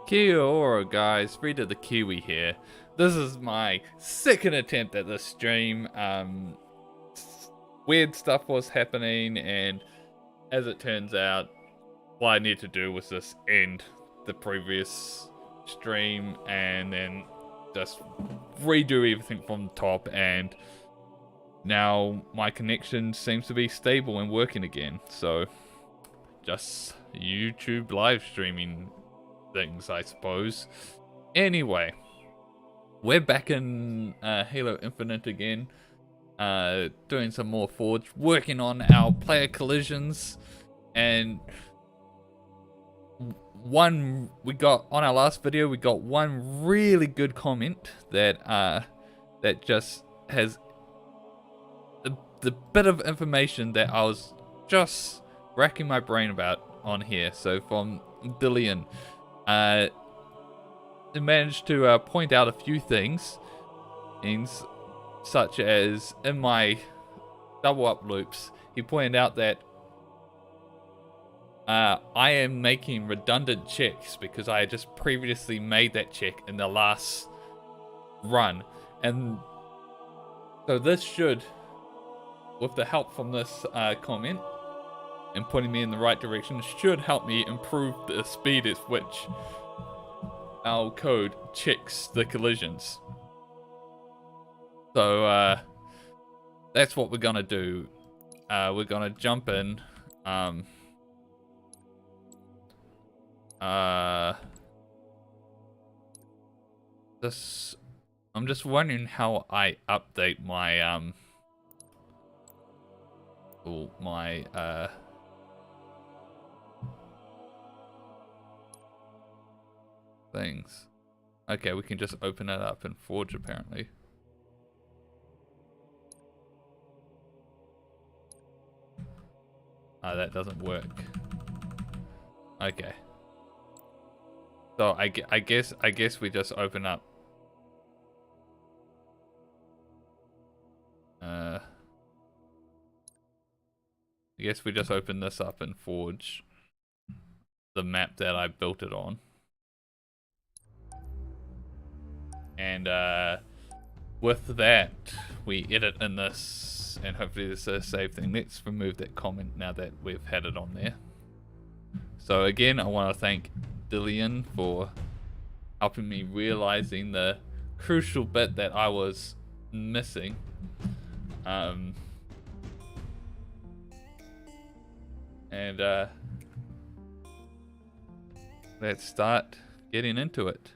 Kia ora guys, Rita the Kiwi here. This is my second attempt at this stream. Weird stuff was happening, and as it turns out, what I need to do was just end the previous stream and then just redo everything from the top, and now my connection seems to be stable and working again. So just YouTube live streaming things, I suppose. Anyway, we're back in Halo Infinite again, doing some more Forge, working on our player collisions, and we got on our last video, we got one really good comment that just has the bit of information that I was just racking my brain about on here. So from Dillian, he managed to point out a few things such as in my double up loops. He pointed out that I am making redundant checks because I had just previously made that check in the last run, and so this should, with the help from this comment and pointing me in the right direction, should help me improve the speed at which our code checks the collisions. So that's what we're gonna do. We're gonna jump in. I'm just wondering how I update my things. Okay, we can just open it up in Forge apparently. That doesn't work. Okay. So I guess we just open up. I guess we just open this up in Forge, the map that I built it on. And with that, we edit in this, and hopefully this is a save thing. Let's remove that comment now that we've had it on there. So again, I want to thank Dillian for helping me realizing the crucial bit that I was missing. Let's start getting into it.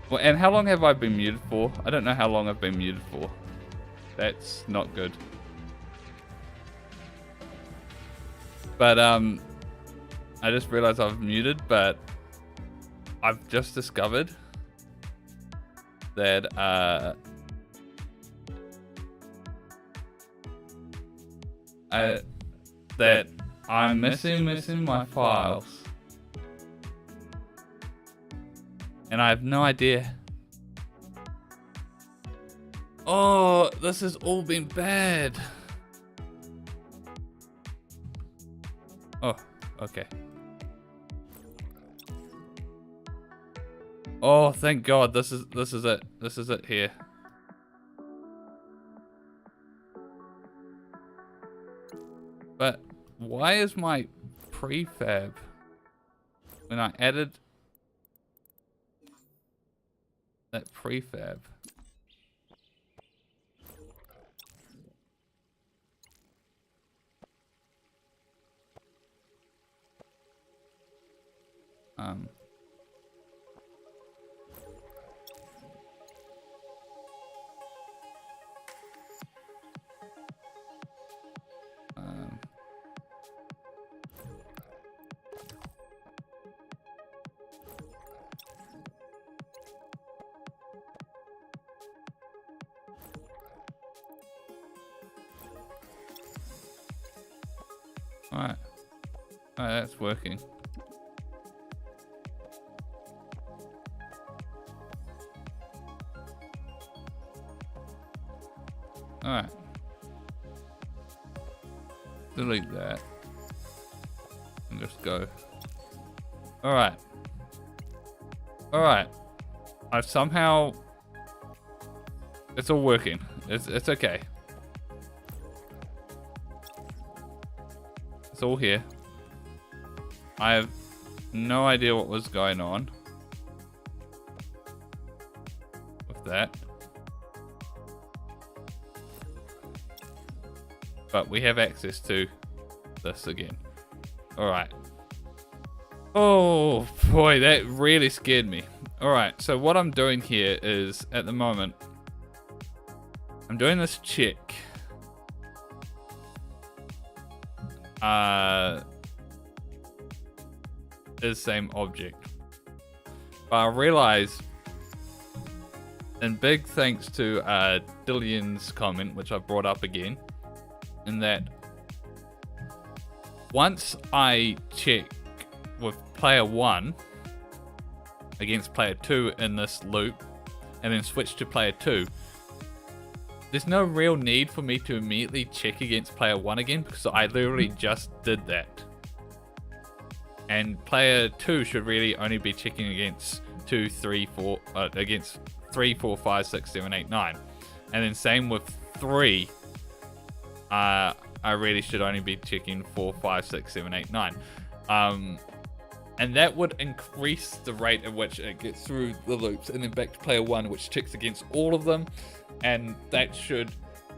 Well, and how long have I been muted for? I don't know how long I've been muted for. That's not good. But I just realized I've muted, but I've just discovered that that I'm missing my files. And I have no idea. Oh, this has all been bad. Oh, okay. Oh, thank God. This is it. This is it here. But why is my prefab when I added that prefab? Alright. Alright, that's working. Alright. Delete that. And just go. Alright. Alright. I've somehow... It's all working. It's okay. It's all here. I have no idea what was going on with that. But we have access to this again. Alright. Oh boy, that really scared me. Alright, so what I'm doing here is, at the moment, I'm doing this check. Is same object. But I realize, and big thanks to Dillian's comment, which I brought up again, in that once I check with player 1 against player 2 in this loop, and then switch to player 2, there's no real need for me to immediately check against player 1 again, because I literally just did that. And player 2 should really only be checking against 2, 3, 4, against 3, 4, 5, 6, 7, 8, 9. And then same with 3. I really should only be checking 4, 5, 6, 7, 8, 9. And that would increase the rate at which it gets through the loops, and then back to player 1, which checks against all of them. And that should,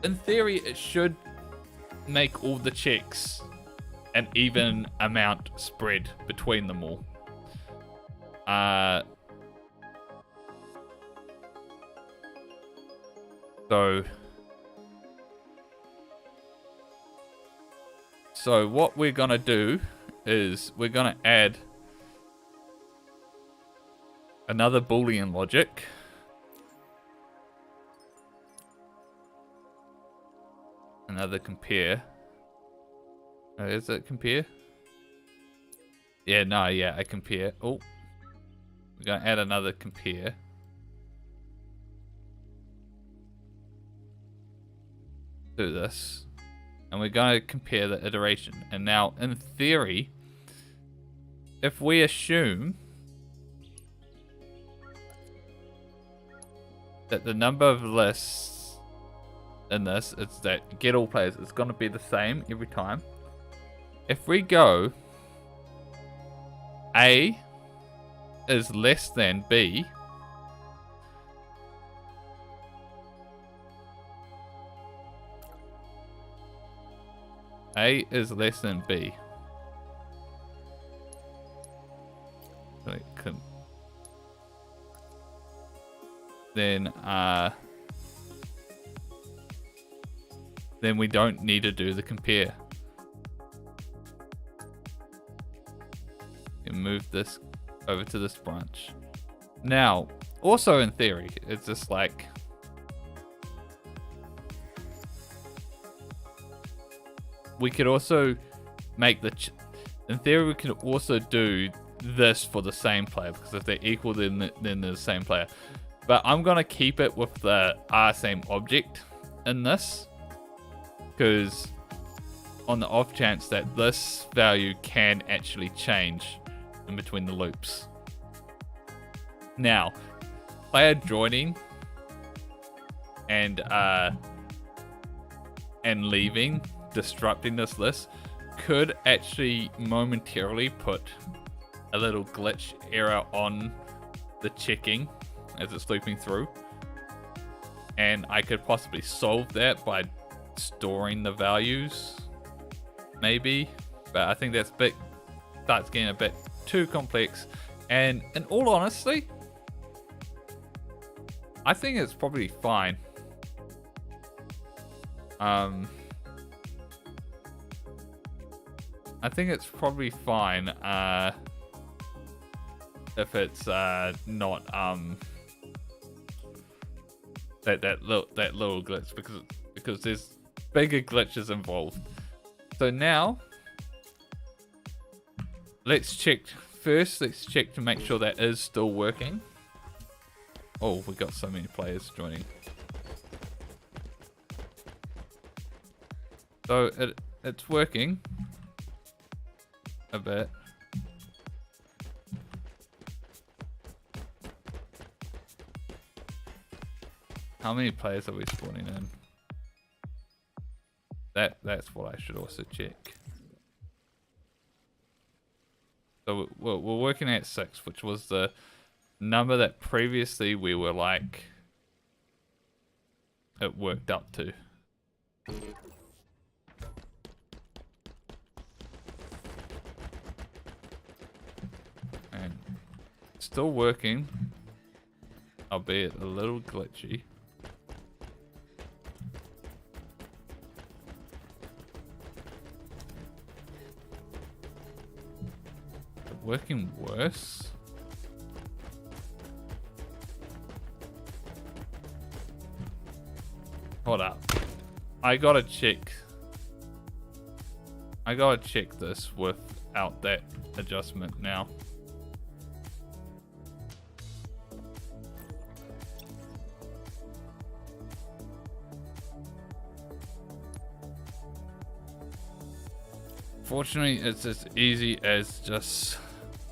in theory, it should make all the checks an even amount spread between them all. So what we're gonna do is we're gonna add another Boolean logic. Another compare. Is it compare? Yeah, no, yeah, I compare. Oh, we're gonna add another compare. Do this. And we're gonna compare the iteration. And now, in theory, if we assume that the number of lists in this, it's that get all players, it's gonna be the same every time. If we go A is less than B, A is less than B. So it can, then we don't need to do the compare. And move this over to this branch. Now, also in theory, it's just like we could also make in theory we could also do this for the same player, because if they're equal then they're the same player. But I'm gonna keep it with the same object in this, because on the off chance that this value can actually change in between the loops. Now, player joining and leaving, disrupting this list, could actually momentarily put a little glitch error on the checking as it's looping through, and I could possibly solve that by storing the values, maybe, but I think that's starts getting a bit too complex, and in all honesty, I think it's probably fine. I think it's probably fine if it's not that little glitch, because there's bigger glitches involved. So now let's check to make sure that is still working. Oh, we got so many players joining. So it's working a bit. How many players are we spawning in? That's what I should also check. So we're working at 6, which was the number that previously we were like it worked up to. And still working, albeit a little glitchy. Working worse. Hold up. I gotta check this without that adjustment now. Fortunately, it's as easy as just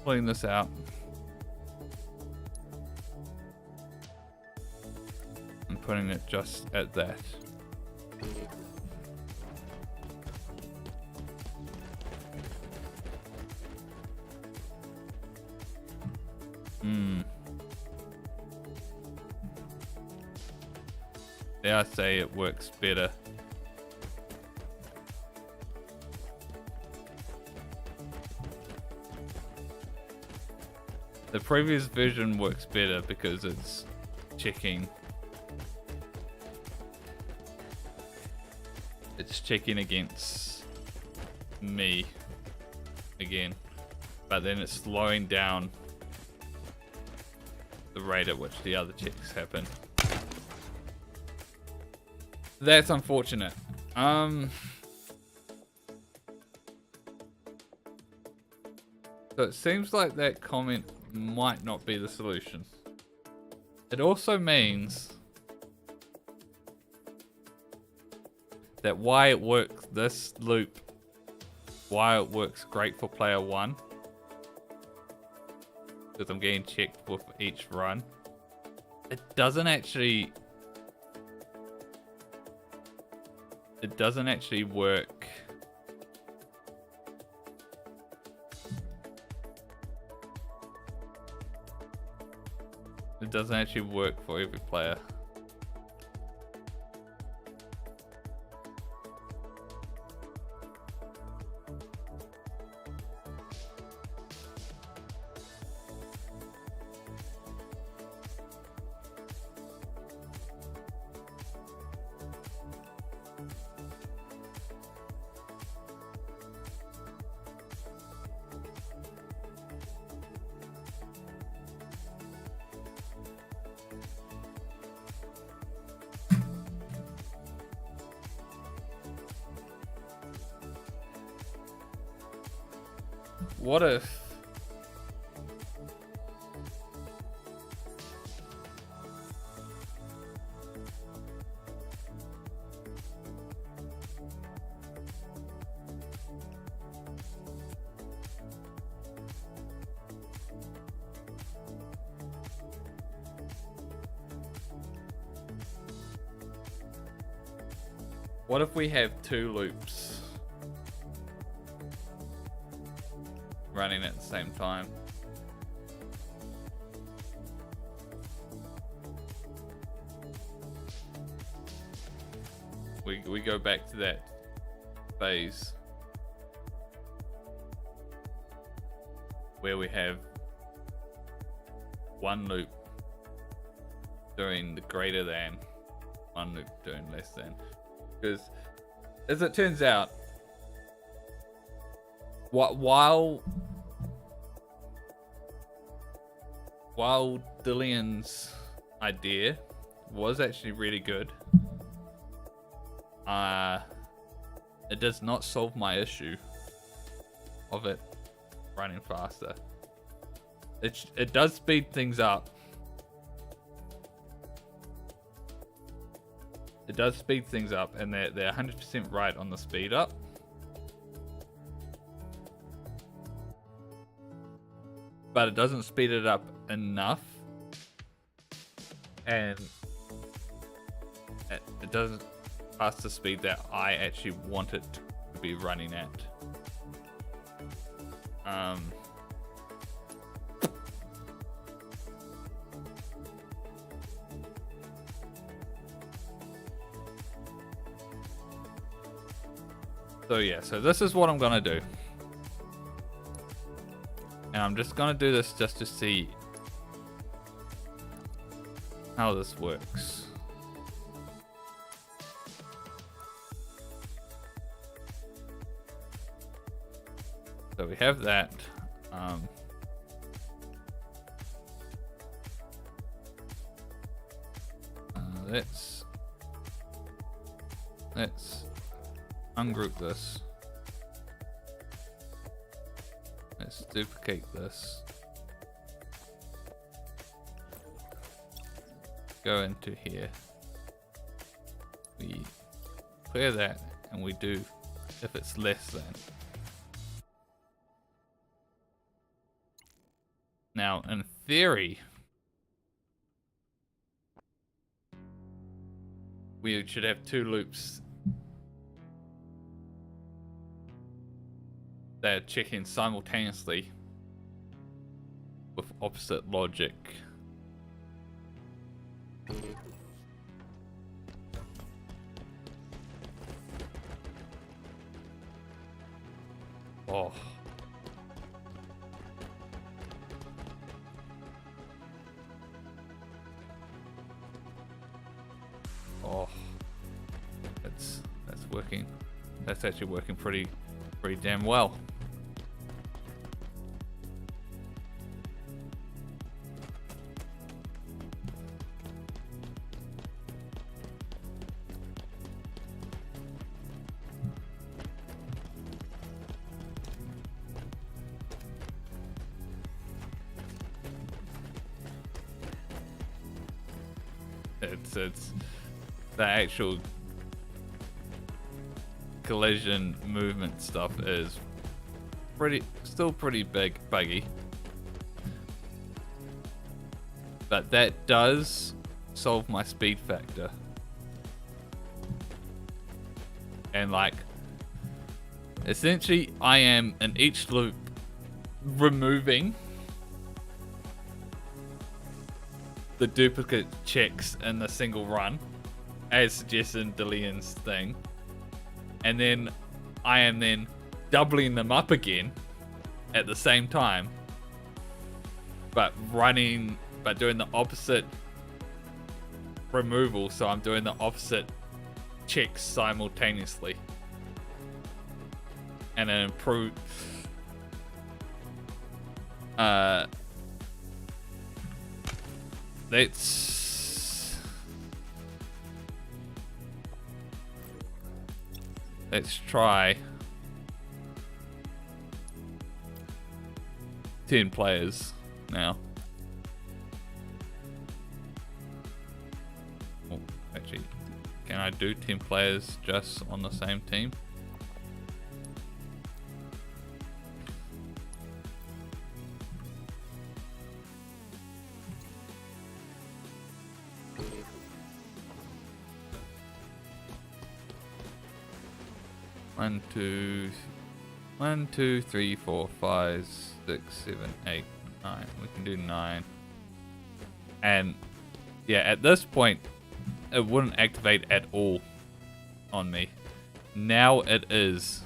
pulling this out and putting it just at that. Dare I say it works better. The previous version works better because it's checking. It's checking against me again, but then it's slowing down the rate at which the other checks happen. That's unfortunate. So it seems like that comment might not be the solution. It also means that why it works, this loop, why it works great for player 1, because I'm getting checked with each run, it doesn't actually work. It doesn't actually work for every player. what if we have 2 loops running at the same time? We go back to that phase where we have 1 loop doing the greater than, 1 loop doing less than. Because as it turns out, while Dillian's idea was actually really good, it does not solve my issue of it running faster. It does speed things up. It does speed things up, and they're 100% right on the speed up. But it doesn't speed it up enough, and it doesn't pass the speed that I actually want it to be running at. So yeah, so this is what I'm gonna do. And I'm just gonna do this just to see how this works. So we have that. Let's ungroup this. Let's duplicate this. Go into here. We clear that, and we do if it's less than. Now, in theory, we should have 2 loops that are checking simultaneously with opposite logic. Oh. Oh. That's working. That's actually working pretty damn well. It's the actual collision movement stuff is still pretty buggy, but that does solve my speed factor. And like, essentially I am in each loop removing the duplicate checks in the single run, as suggested in Dillian's thing, and then I am then doubling them up again at the same time, but doing the opposite removal. So I'm doing the opposite checks simultaneously, and an improve. Let's try 10 players now. Oh, actually, can I do 10 players just on the same team? One, two, 3, 4, 5, 6, 7, 8, 9. We can do 9. And yeah, at this point, it wouldn't activate at all on me. Now it is.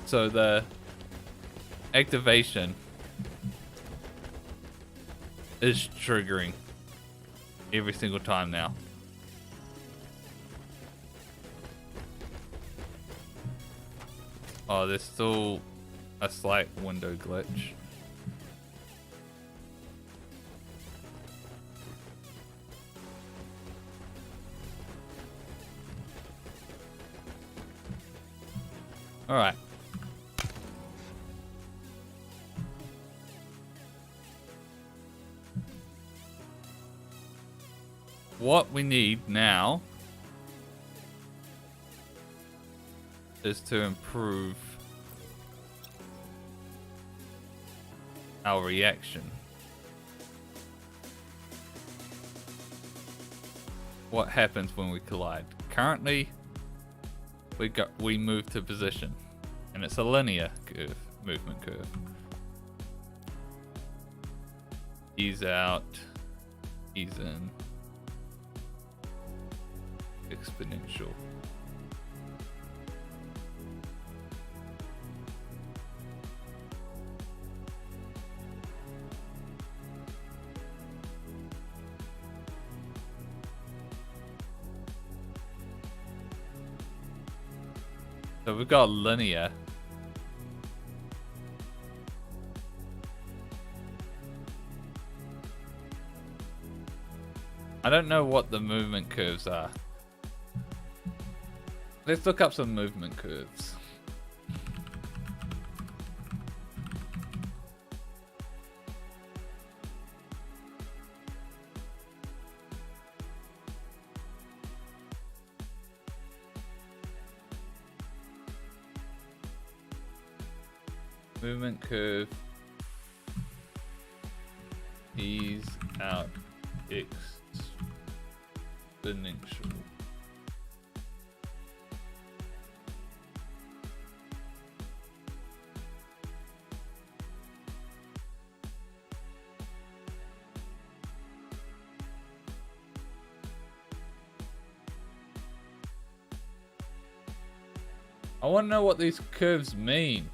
So the activation is triggering every single time now. Oh, there's still a slight window glitch. All right. What we need now is to improve our reaction. What happens when we collide? Currently, we move to position, and it's a linear curve, movement curve. Ease out, ease in, exponential. So we've got linear. I don't know what the movement curves are. Let's look up some movement curves. Movement curve, ease out, exponential. I want to know what these curves mean.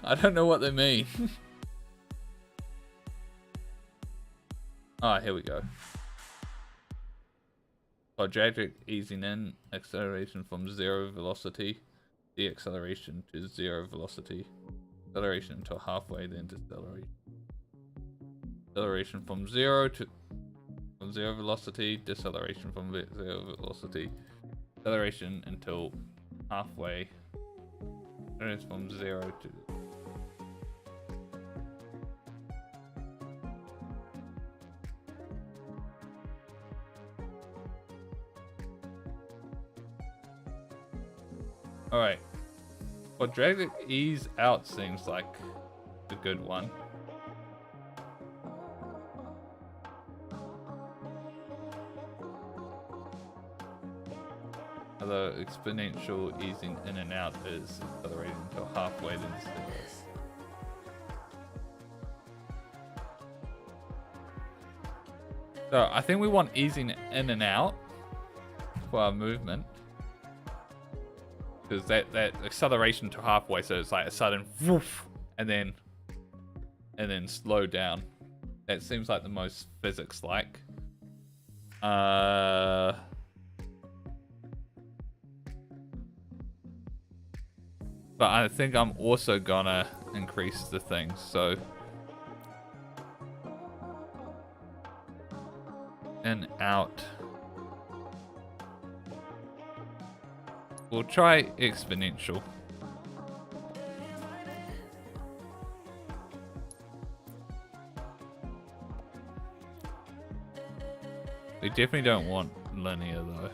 I don't know what they mean. Ah, here we go. Quadratic easing in, acceleration from 0 velocity, deacceleration to 0 velocity, acceleration until halfway, then deceleration. Acceleration from 0 velocity, deceleration from 0 velocity, acceleration until halfway. It's from 0 to. Alright. Quadratic ease out seems like a good one. Although exponential easing in and out is accelerating until halfway, then deceleration. So I think we want easing in and out for our movement. Because that acceleration to halfway, so it's like a sudden woof, and then slow down. That seems like the most physics-like. But I think I'm also gonna increase the things, so in, out. We'll try exponential. We definitely don't want linear though.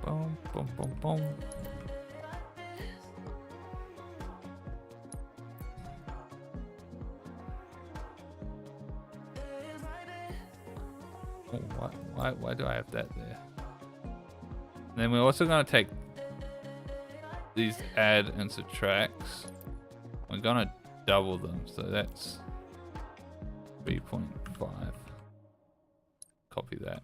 Boom, boom, boom, boom. Oh, why do I have that there? And then we're also going to take these add and subtracts. We're going to double them, so that's 3.5. Copy that.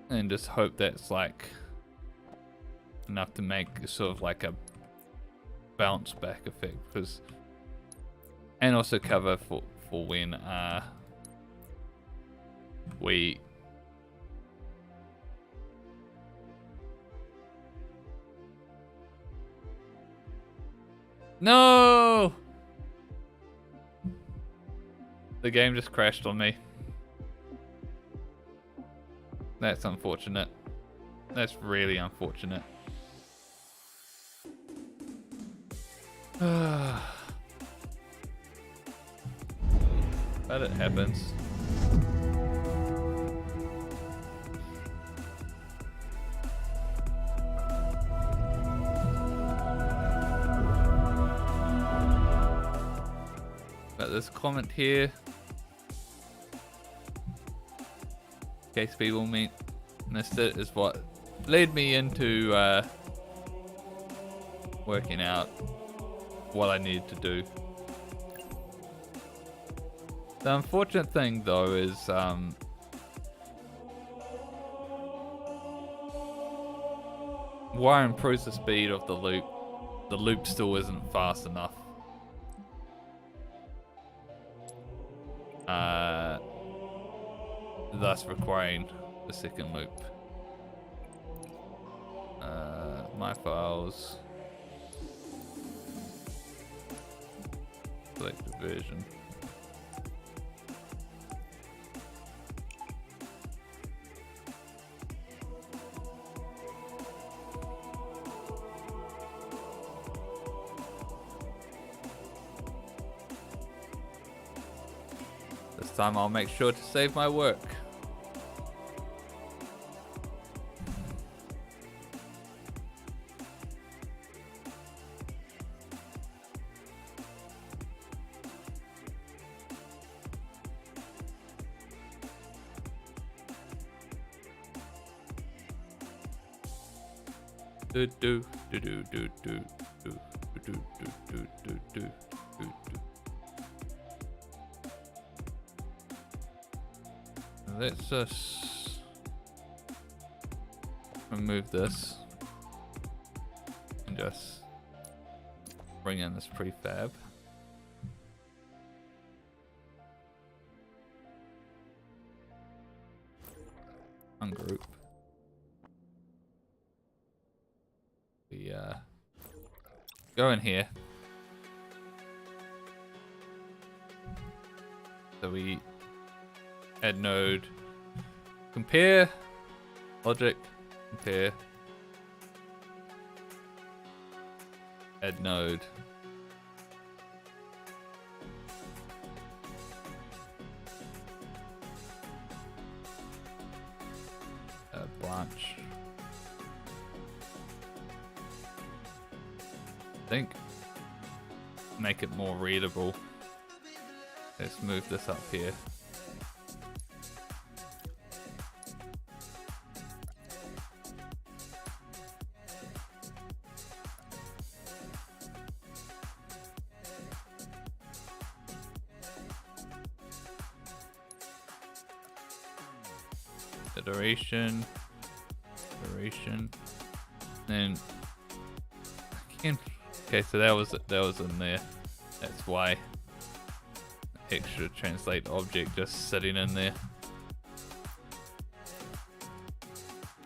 And just hope that's like enough to make sort of like a bounce back effect, because, and also cover for when we no, the game just crashed on me. That's unfortunate. That's really unfortunate. But it happens. But this comment here, in case people missed it, is what led me into working out what I need to do. The unfortunate thing though is while it improves the speed of the loop still isn't fast enough. Thus requiring the second loop. My files. Select the version. This time I'll make sure to save my work. Let's just remove this and just bring in this prefab. Ungroup. We go in here. So we add node, compare, logic, compare, add node. Branch. I think make it more readable. Let's move this up here. iteration, then again. Okay, so that was in there. That's why extra translate object just sitting in there.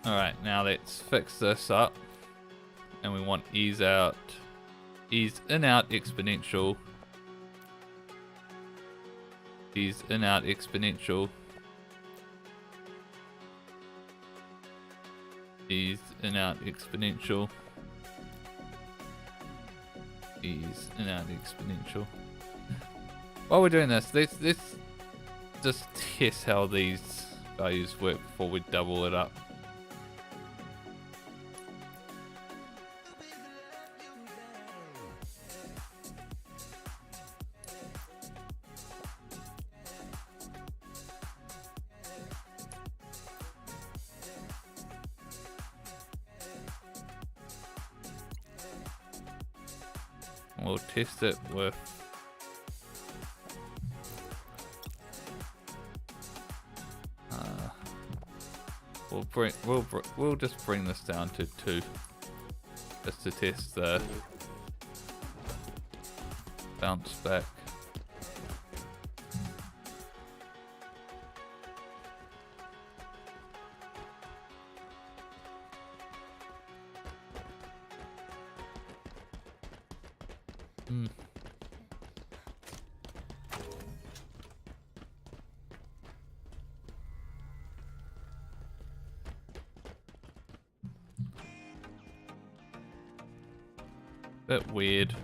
All right, now let's fix this up, and we want ease in out exponential. Ease in out exponential. Ease in out exponential. Ease in out exponential. While we're doing this, let's just test how these values work before we double it up. We'll test it with we'll just bring this down to 2 just to test the bounce back. Bit weird.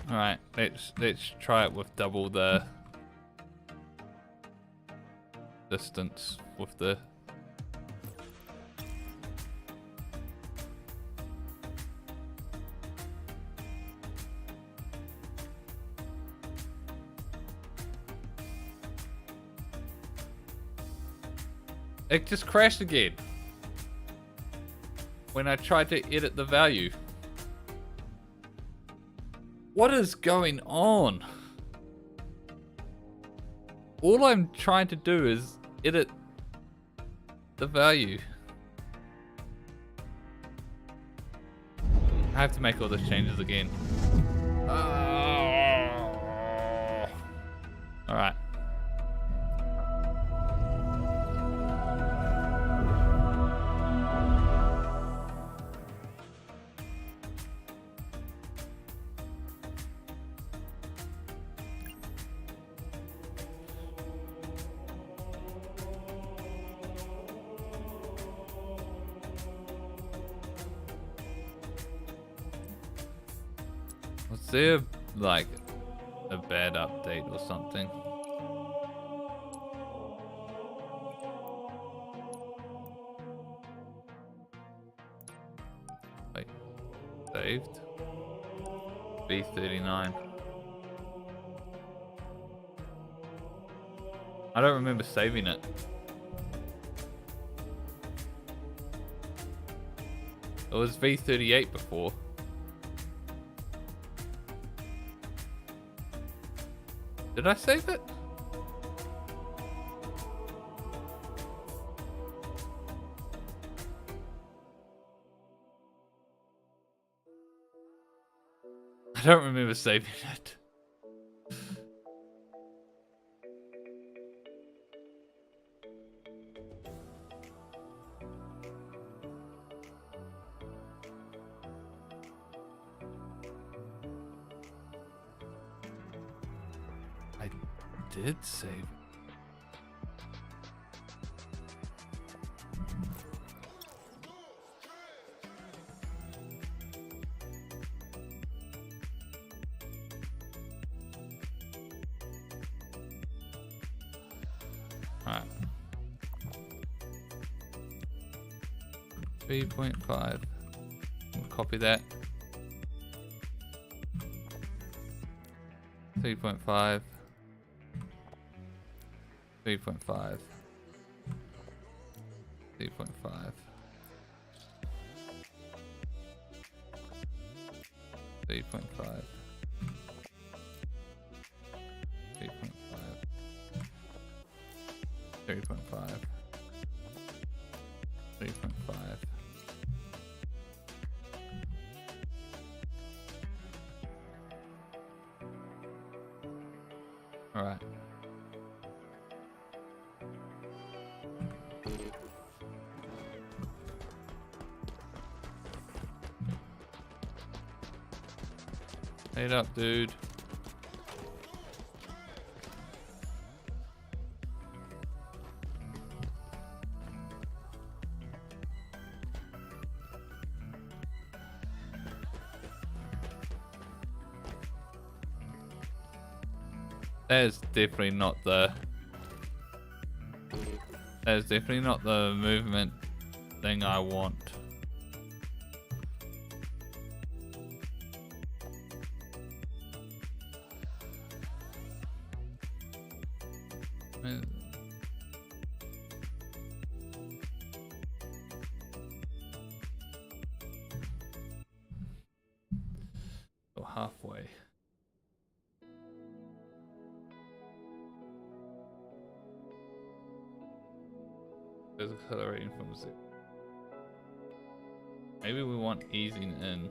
All right, let's try it with double the distance with the it just crashed again when I tried to edit the value. What is going on? All I'm trying to do is edit the value. I have to make all those changes again. All right. Was there like a bad update or something? Wait, saved? V39. I don't remember saving it. It was V38 before. Did I save it? I don't remember saving it. I did save it. Alright. 3.5. We'll copy that. 3.5. 3.5. 3.5. 3.5. 3.5. 3.5. All right. Head up, dude. That is definitely not the movement thing I want. Or halfway. There's accelerating from 0. Maybe we want easing in.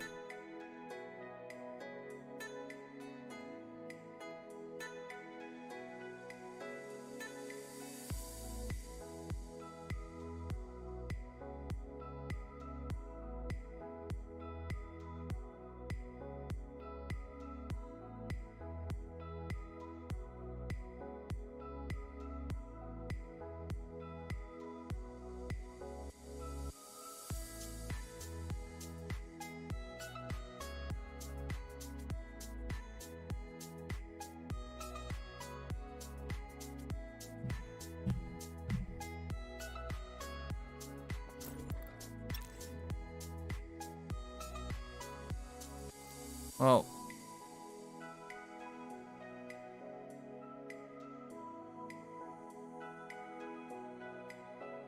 Well,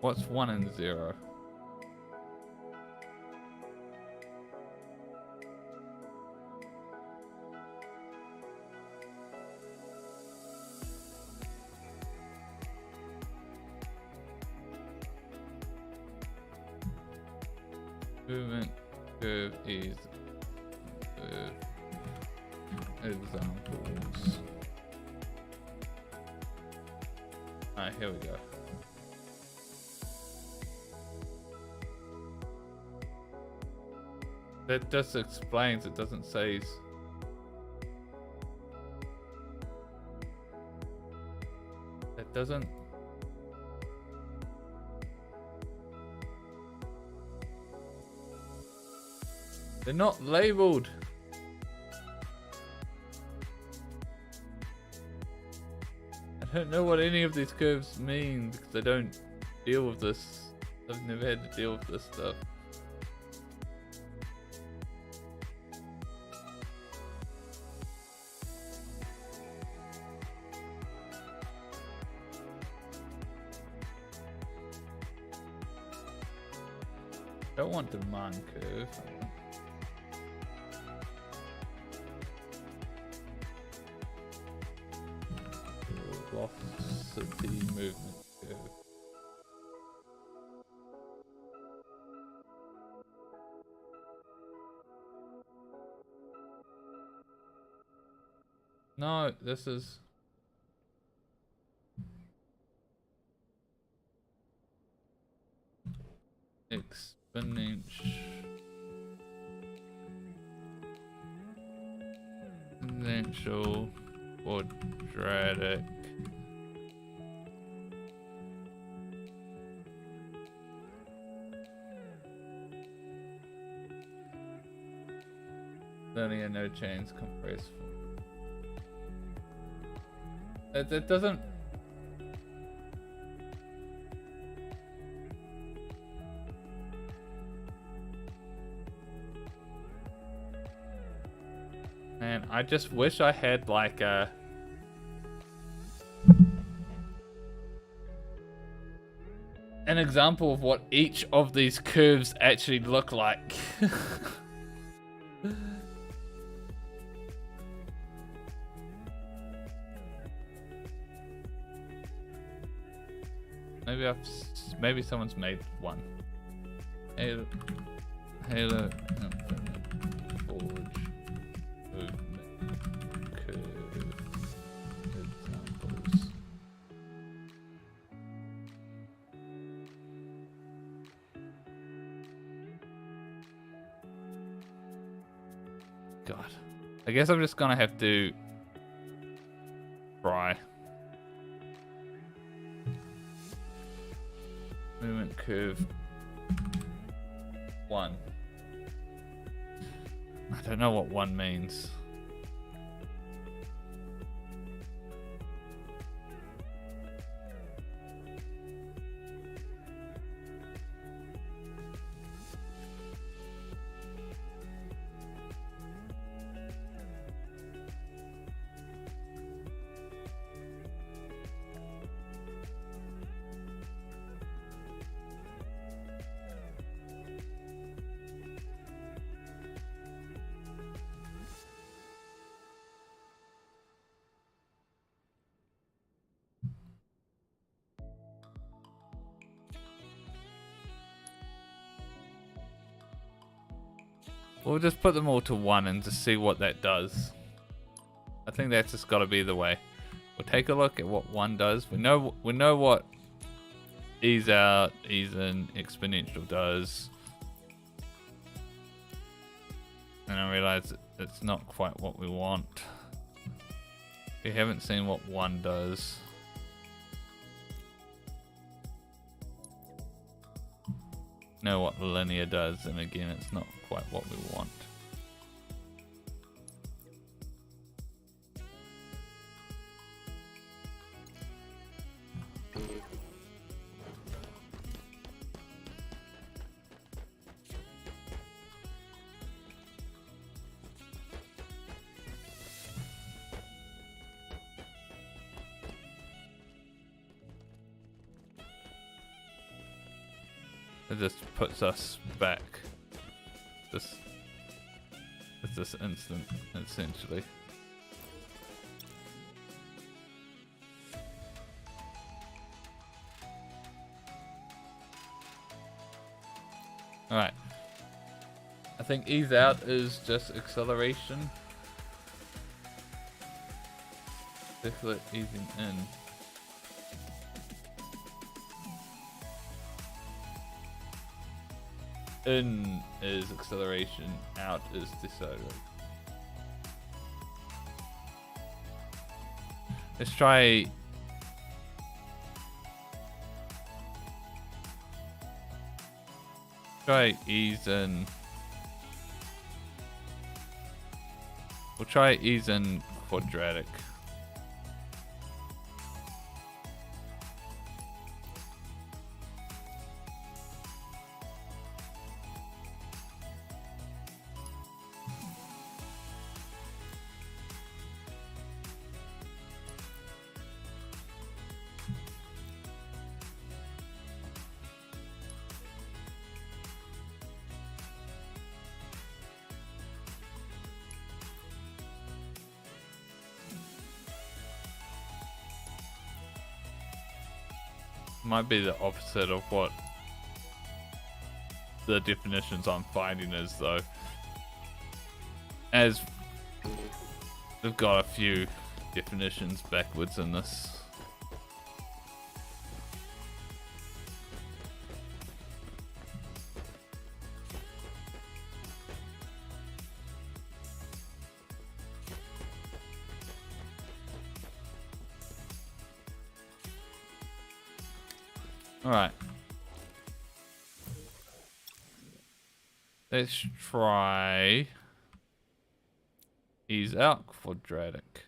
what's 1 and 0? Movement curve is examples. Alright, here we go. That just explains, it doesn't say. That doesn't. They're not labeled. I don't know what any of these curves mean because I don't deal with this. I've never had to deal with this stuff. I don't want demand curve. Velocity movement curve. No, this is exponential quadratic linear no chains compressed. That doesn't. And I just wish I had like a... an example of what each of these curves actually look like. Maybe someone's made one. Halo Forge movement curve examples. God, I guess I'm just gonna have to try. Movement curve 1. I don't know what 1 means. We'll just put them all to 1 and just see what that does. I think that's just got to be the way. We'll take a look at what 1 does. We know what ease out, ease in, exponential does. And I realize it's not quite what we want. We haven't seen what 1 does. Know what linear does, and again, it's not quite what we want. It just puts us back. This instant, essentially. Alright. I think ease out is just acceleration. Circular easing in. In is acceleration, out is deceleration. Let's try ease in. We'll try ease in quadratic. Might be the opposite of what the definitions I'm finding is, though. As we've got a few definitions backwards in this. Alright. Let's try ease out quadratic.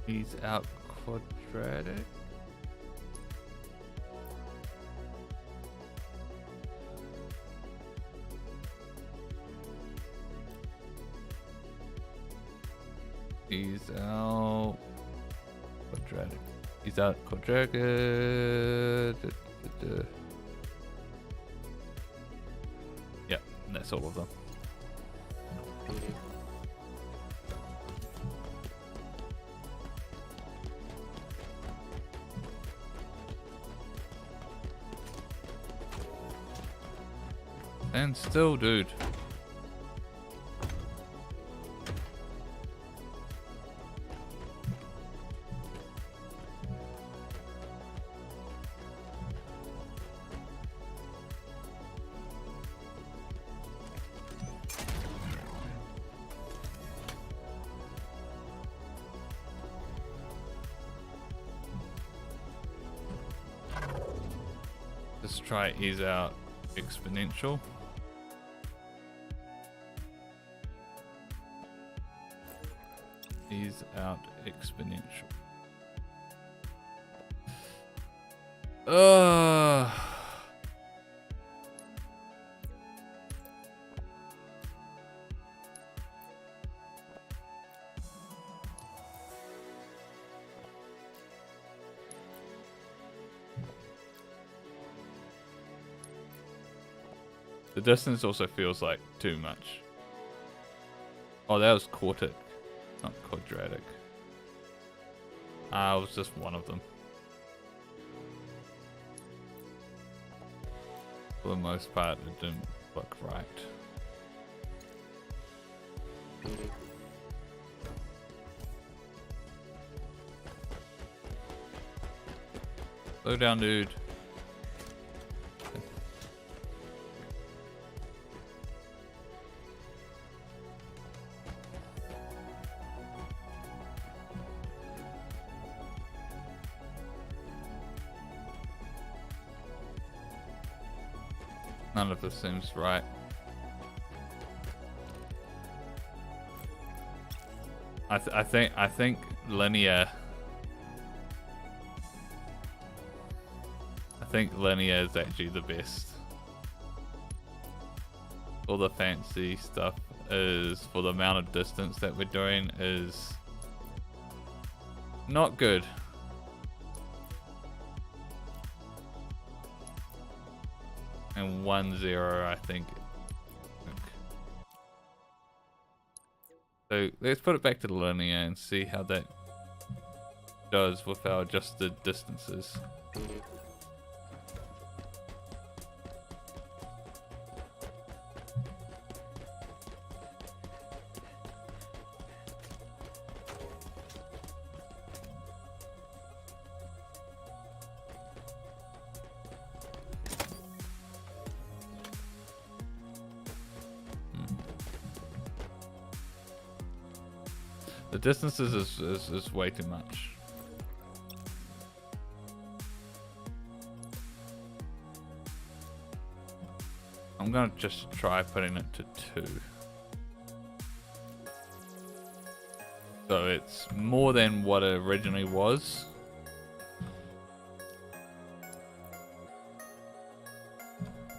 He's out quadratic. He's out quadratic. He's out quadratic. Yep, and that's all of them. And still, dude. Let's try ease out exponential. Ease out exponential. The distance also feels like too much. Oh, that was quartic, not quadratic. It was just one of them. For the most part, it didn't look right. Slow down, dude. None of this seems right. I think linear. I think linear is actually the best. All the fancy stuff is, for the amount of distance that we're doing, is not good. And 1-0, I think. So let's put it back to the linear and see how that does with our adjusted distances. The distances is way too much. I'm gonna just try putting it to 2. So it's more than what it originally was.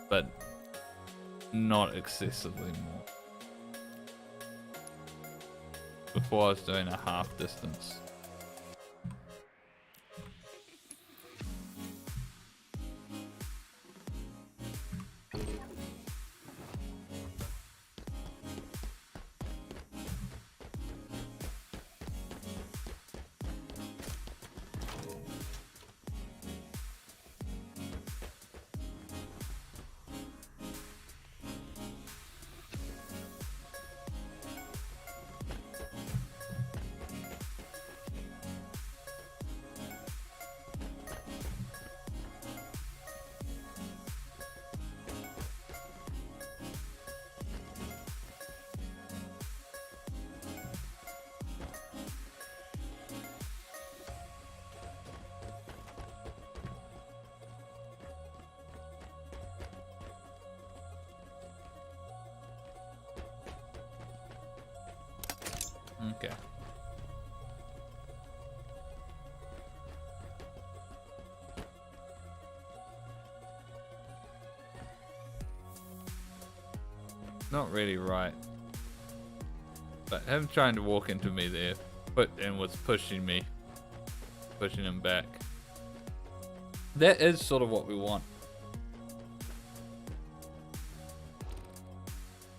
But not excessively more. Before I was doing a half distance. not really right. But him trying to walk into me there, was pushing me, pushing him back. That is sort of what we want.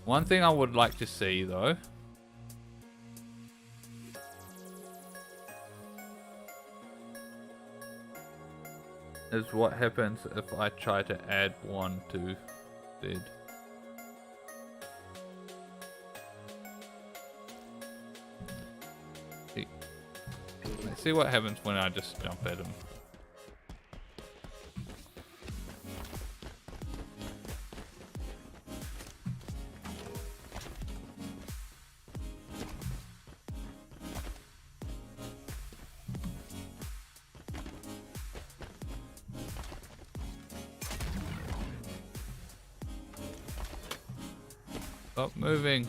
One thing I would like to see though is what happens if I try to add one to Z. Let's see what happens when I just jump at him. Stop moving.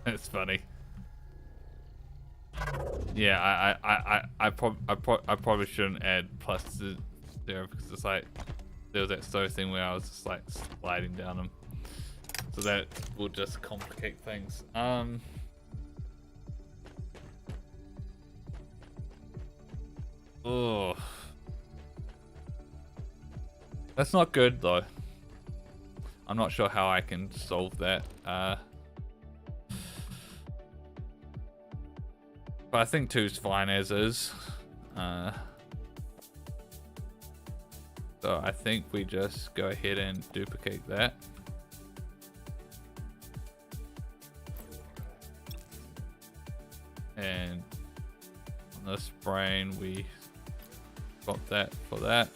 It's funny. Yeah, I probably shouldn't add plus to zero because it's like there was that slow thing where I was just like sliding down them, so that will just complicate things. Oh, that's not good though. I'm not sure how I can solve that. But I think 2's fine as is. So I think we just go ahead and duplicate that. And on this brain we swap that for that.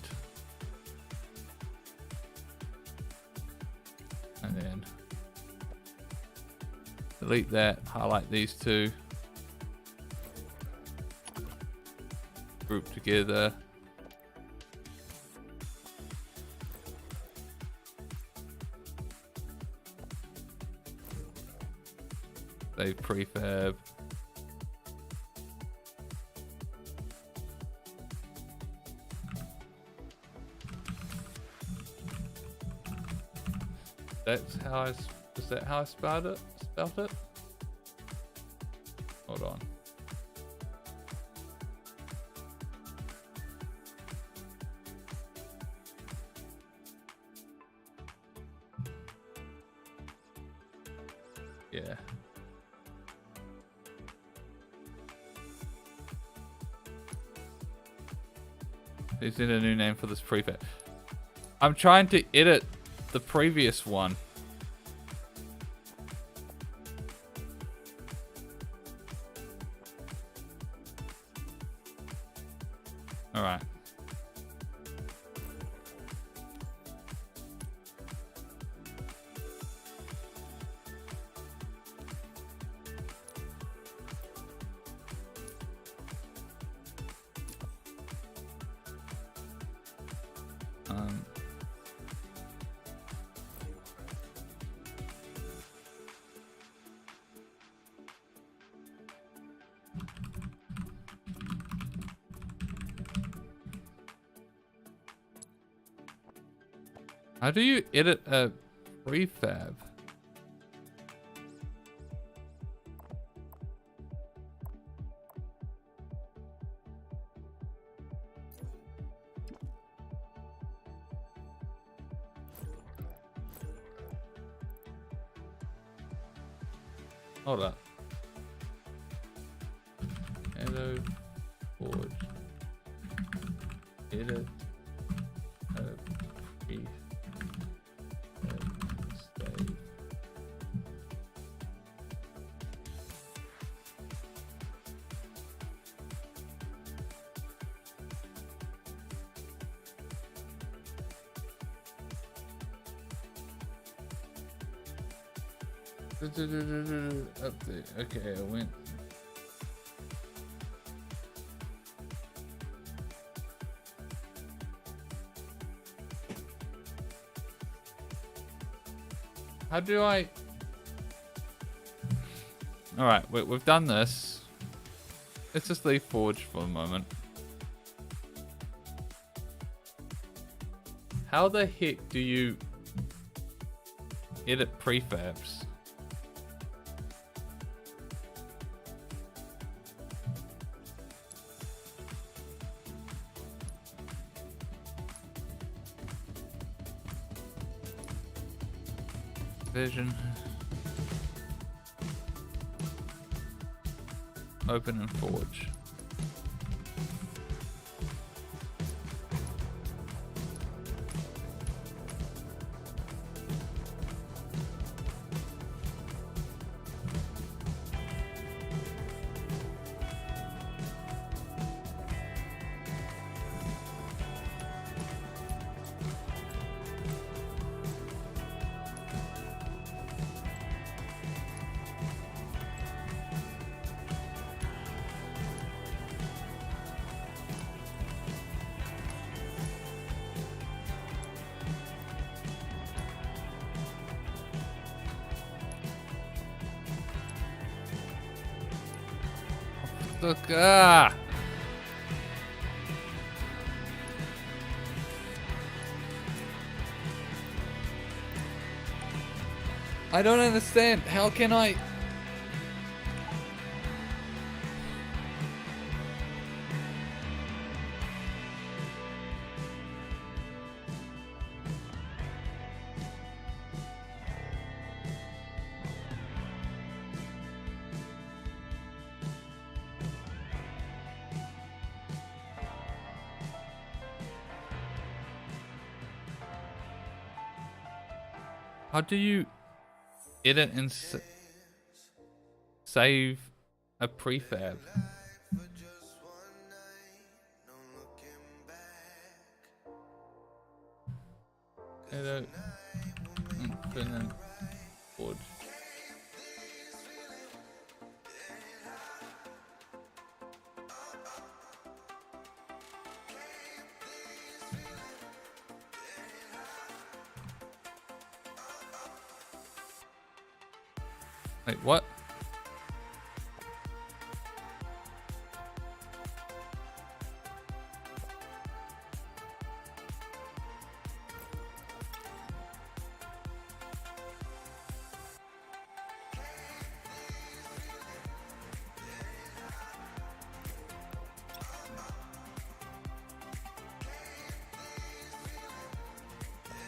And then delete that, highlight these two. Group together. Save prefab. That's how is that how I spelled it? Hold on. Yeah. Is it a new name for this prefab? I'm trying to edit the previous one. All right. How do you edit a prefab? Hold up. Hello, forge. Edit. Prefab. Save. Update. Okay, I went. How do I... Alright, we've done this. Let's just leave Forge for a moment. How the heck do you edit prefabs? Vision. Open and Forge. Look, ah! I don't understand. How can I... How do you edit and save a prefab? Edit and Forge. Wait, what?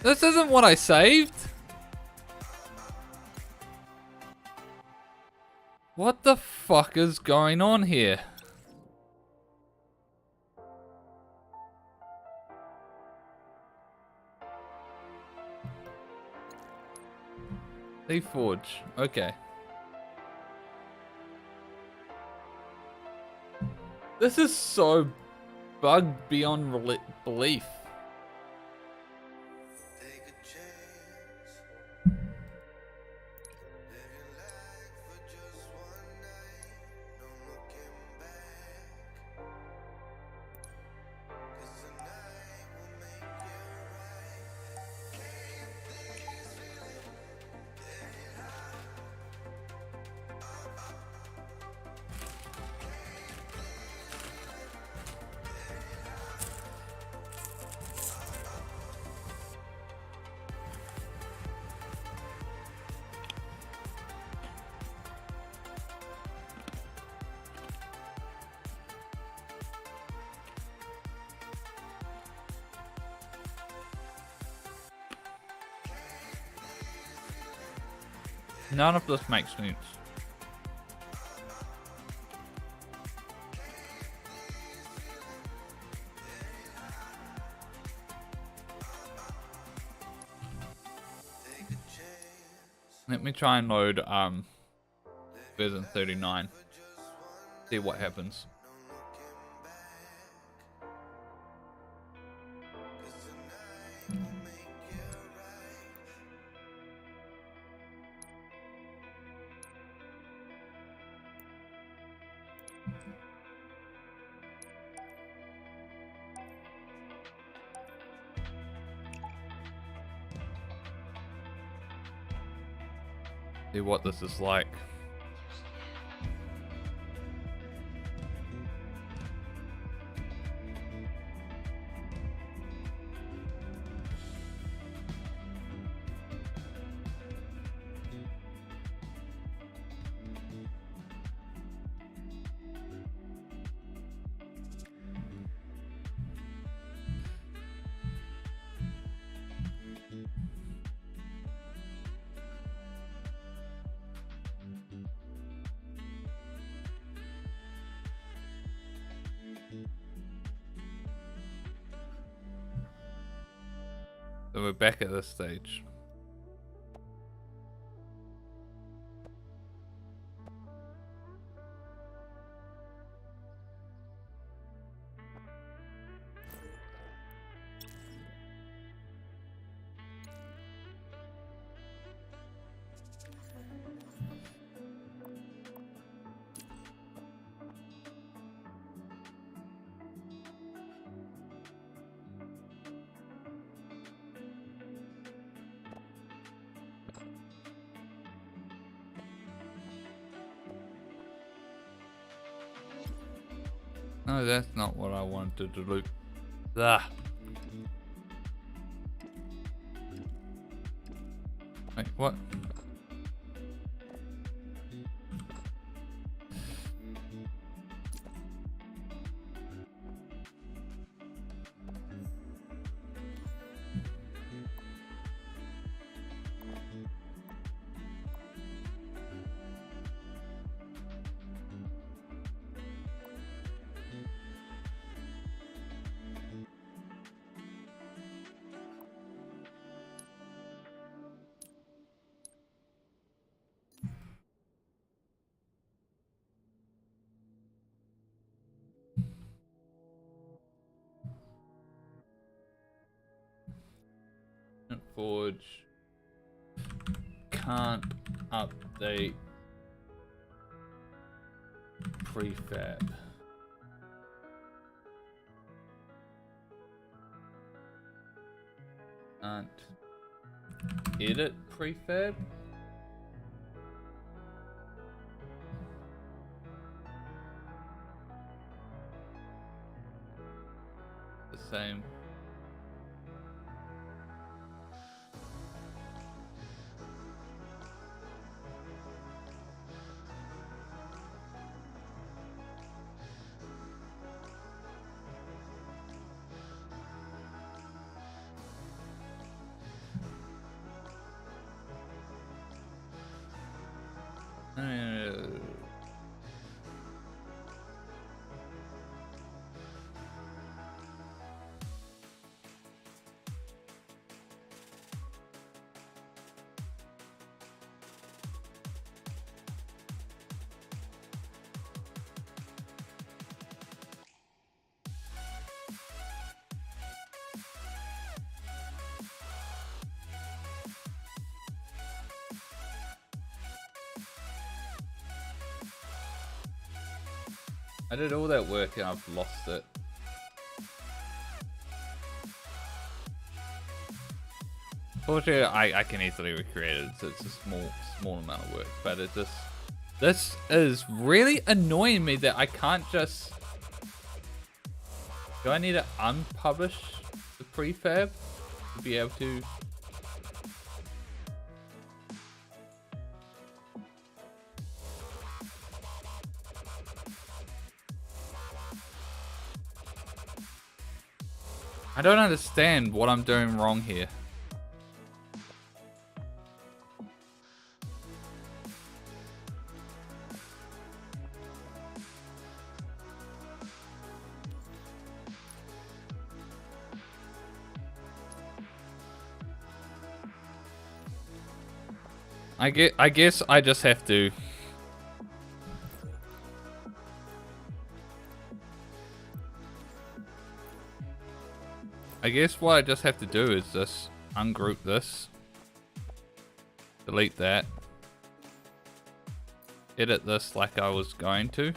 This isn't what I saved. What the fuck is going on here? Leave Forge. Okay. This is so bugged beyond belief. None of this makes sense. Let me try and load version 39. See what happens. See what this is like. So we're back at this stage. No, that's not what I wanted to do. Ah. Wait, what? Forge can't update prefab. Can't edit prefab. The same. I did all that work and I've lost it. Fortunately, I can easily recreate it. So it's a small amount of work, but it just this is really annoying me that I can't just. Do I need to unpublish the prefab to be able to? I don't understand what I'm doing wrong here. I guess I just have to. I guess what I just have to do is just ungroup this, delete that, edit this like I was going to.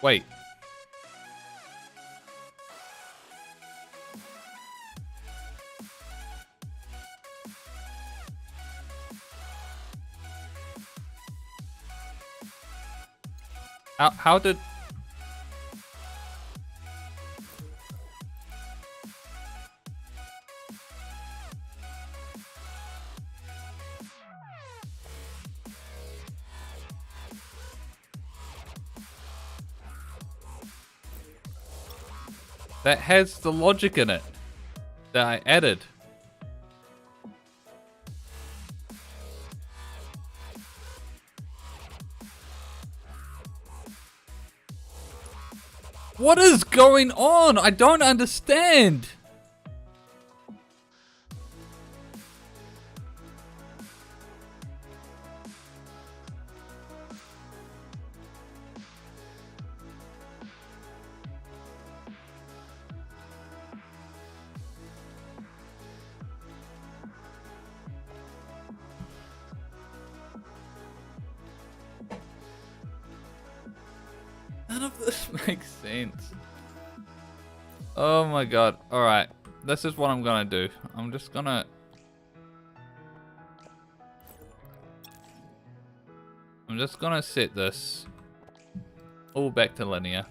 Wait. How did... That has the logic in it that I added. What is going on? I don't understand. None of this makes sense. Oh my god. Alright. This is what I'm gonna do. I'm just gonna... set this all back to linear.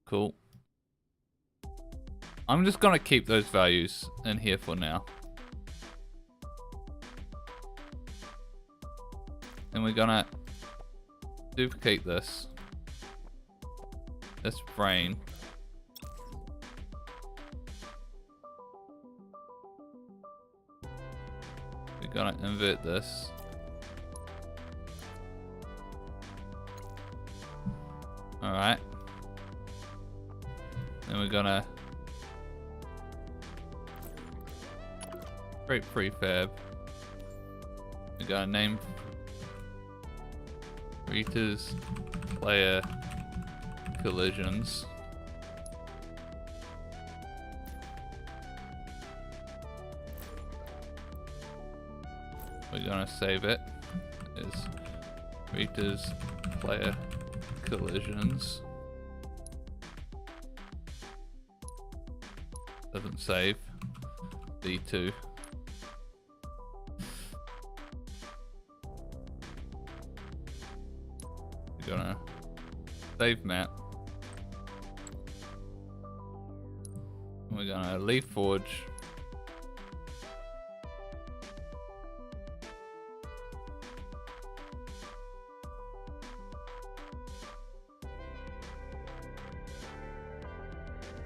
Cool. I'm just gonna keep those values in here for now. And we're gonna duplicate this brain. We're gonna invert this. Alright. Then we're gonna create prefab. We're gonna name Rita's player collisions. We're gonna save it as Rita's player collisions. Doesn't save. V2. We're gonna save map. We're gonna leave forge.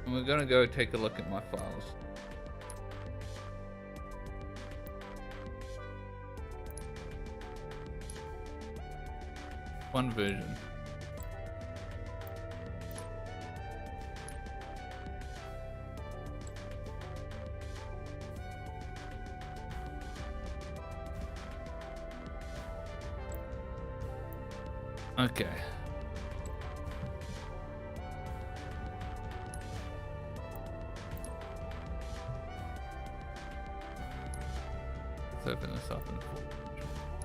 And we're gonna go take a look at my files. One version. Okay. Let's open this up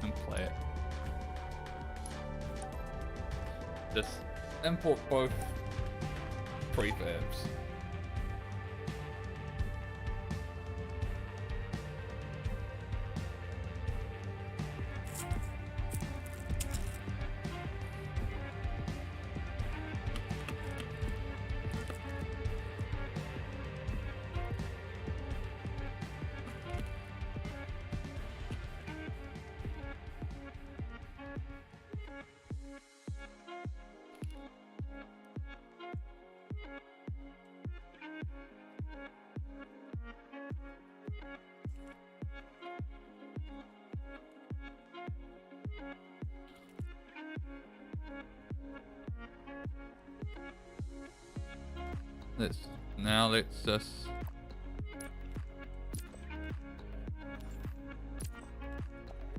and play it. Just import both prefabs. Let's just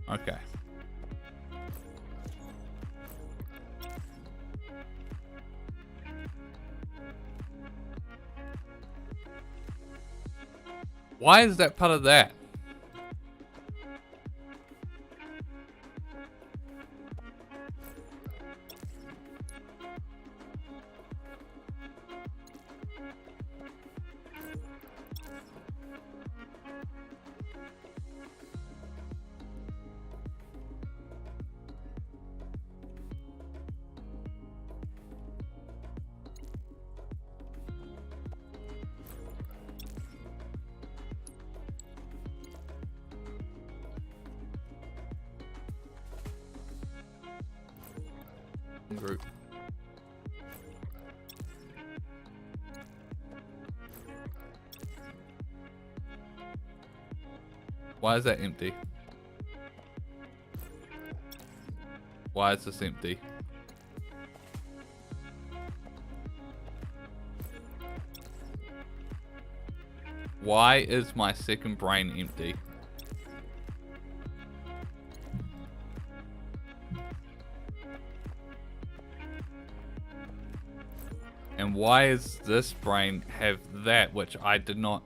okay. Why is that part of that? Group. Why is that empty? Why is this empty? Why is my second brain empty? And why is this brain have that, which I did not?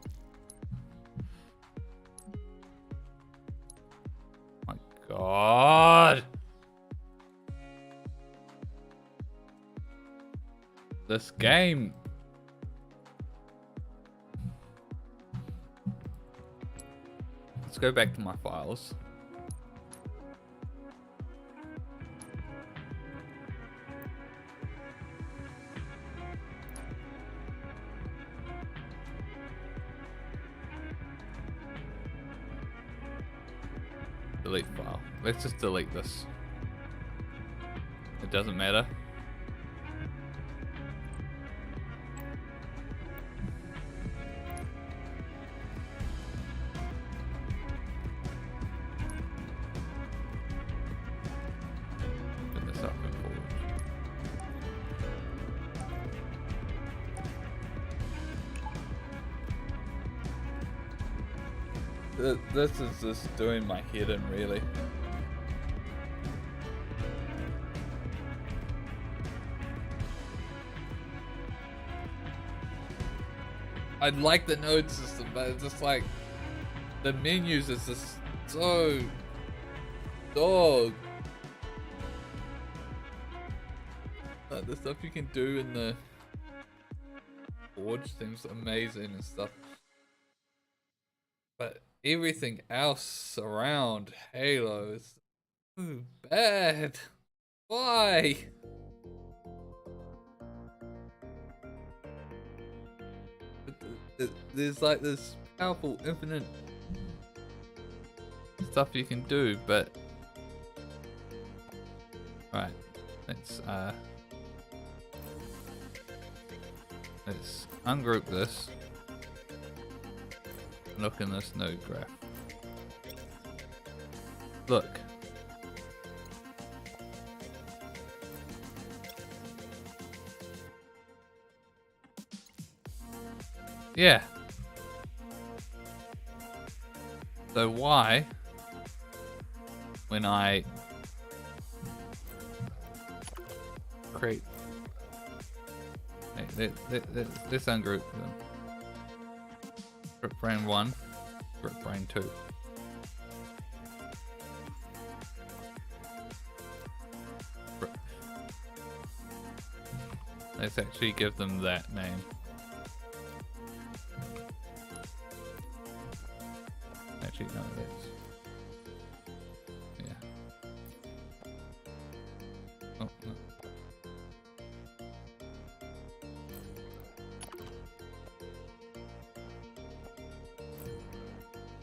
My God. This game. Let's go back to my files. Delete file. Let's just delete this. It doesn't matter. Put this up and forward. This is just doing my head in, really. I like the node system, but it's just like the menus is just so dog. Like the stuff you can do in the forge seems amazing and stuff, but everything else around Halo is so bad. Why? There's like this powerful infinite stuff you can do, but right, let's ungroup this. Look in this node graph. Look. Yeah. So why, when I create, let's ungroup them. Grip brain 1, grip brain 2. Let's actually give them that name. Actually, no, that's... yeah. Oh, no.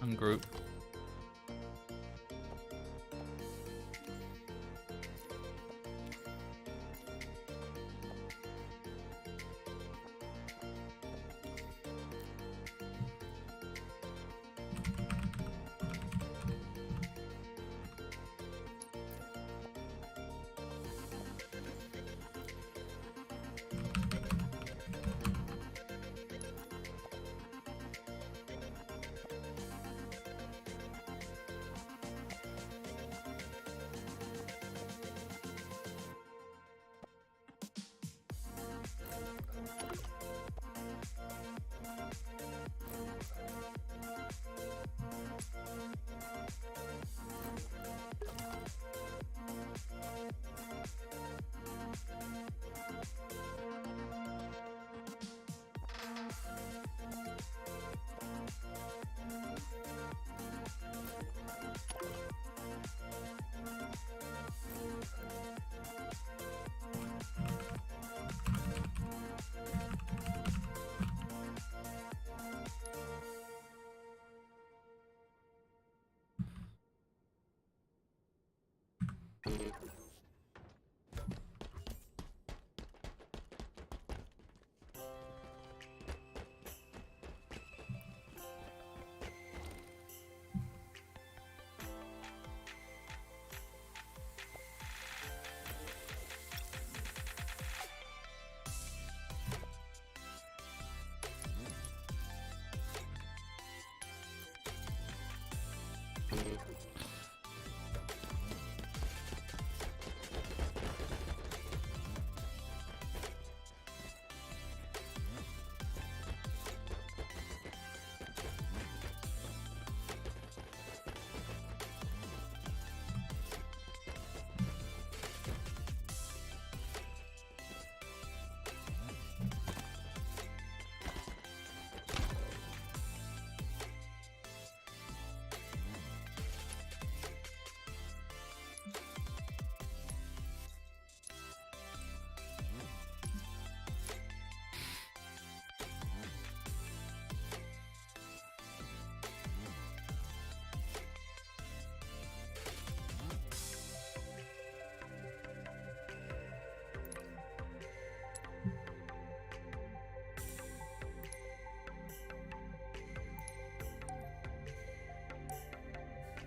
Ungroup.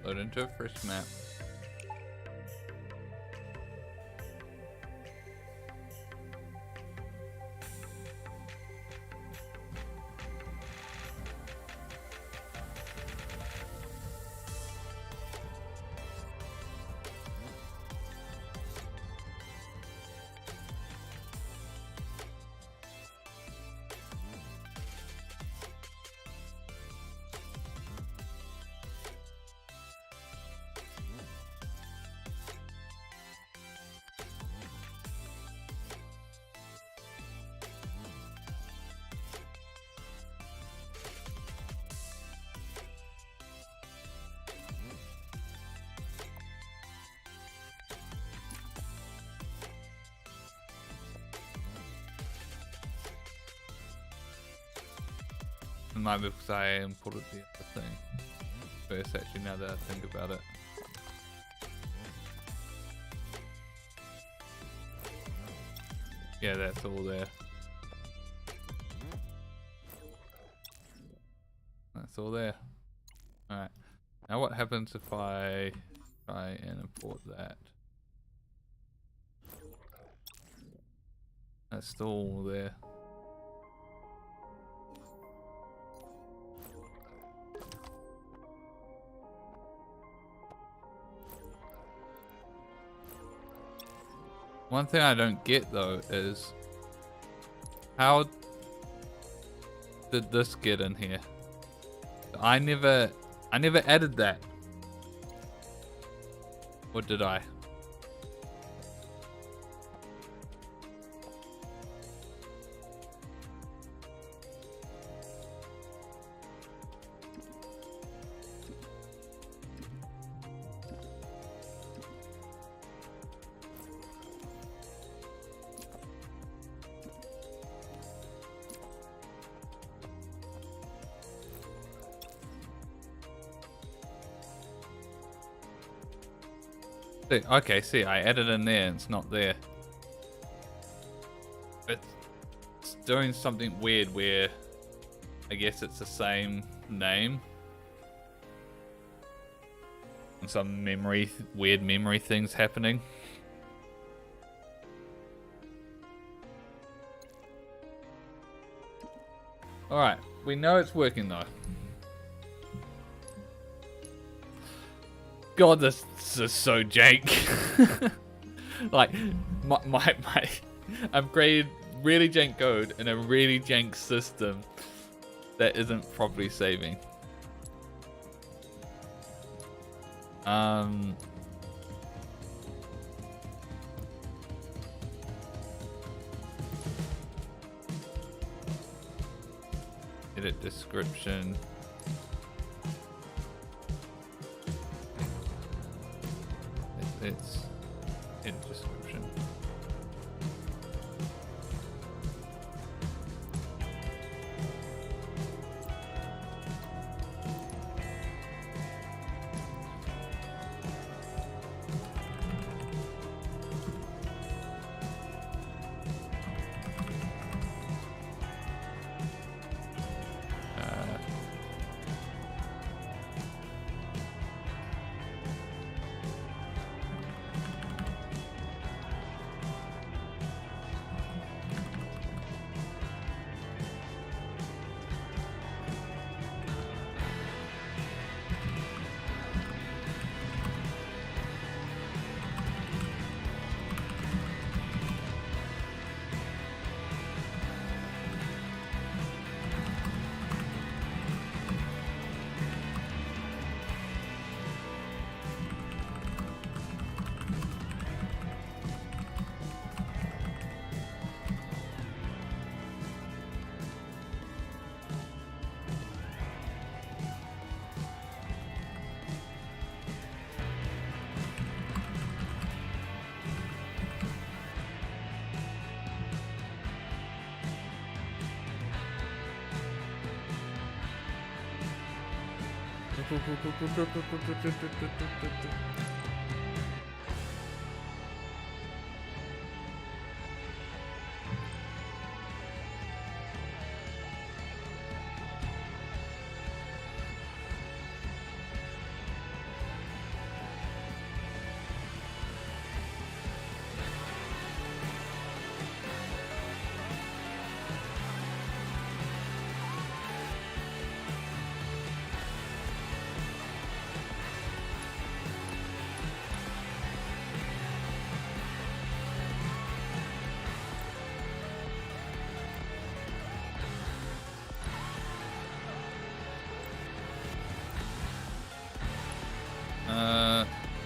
Load into a fresh map. It might be because I imported the other thing first, actually, now that I think about it. Yeah, that's all there. That's all there. Alright. Now what happens if I try and import that? That's still all there. One thing I don't get though is how did this get in here? I never added that. Or did I? Okay, see, I added in there and it's not there. It's doing something weird where I guess it's the same name. And some weird memory things happening. Alright, we know it's working though. God, this is so jank. Like, I've created really jank code in a really jank system that isn't properly saving. Edit description. It's in description.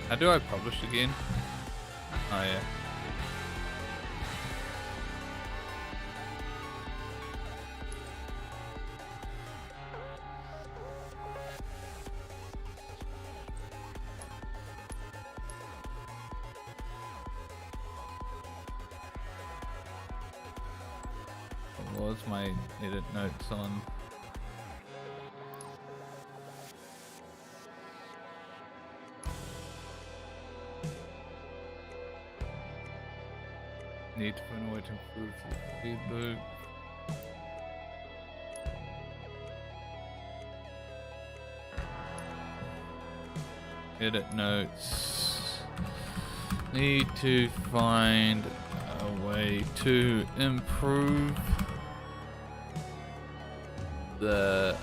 How do I publish again? Oh yeah. What was my edit notes on? Need to find a way to improve the ebook. Edit notes. Need to find a way to improve the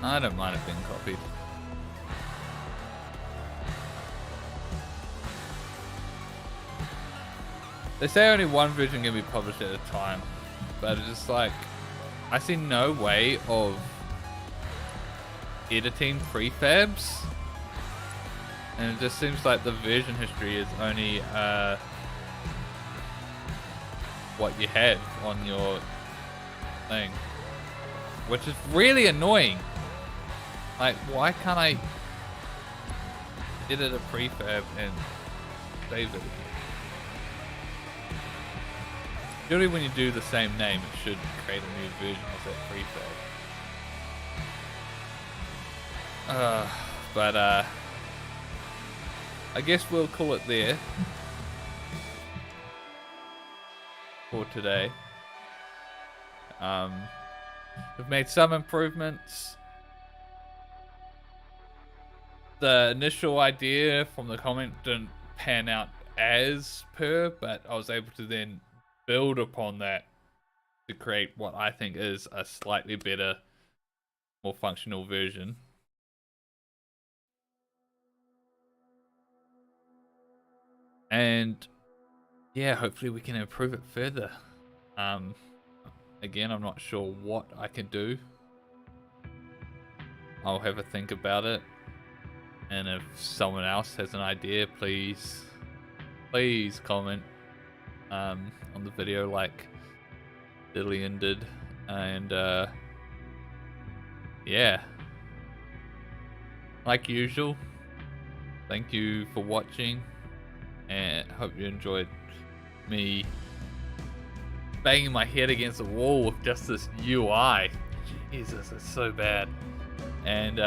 I don't mind it being copied. They say only one version can be published at a time, but it's just like, I see no way of editing prefabs, and it just seems like the version history is only what you have on your thing, which is really annoying. Like, why can't I edit a prefab and save it? Usually when you do the same name, it should create a new version of that prefab. But I guess we'll call it there for today. We've made some improvements. The initial idea from the comment didn't pan out as per, but I was able to then build upon that to create what I think is a slightly better, more functional version. And yeah, hopefully we can improve it further. Again, I'm not sure what I can do. I'll have a think about it. And if someone else has an idea, please comment on the video like Lillian did. And yeah, like usual, thank you for watching, and hope you enjoyed me banging my head against the wall with just this UI. Jesus, it's so bad. And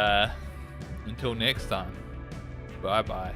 until next time, bye bye.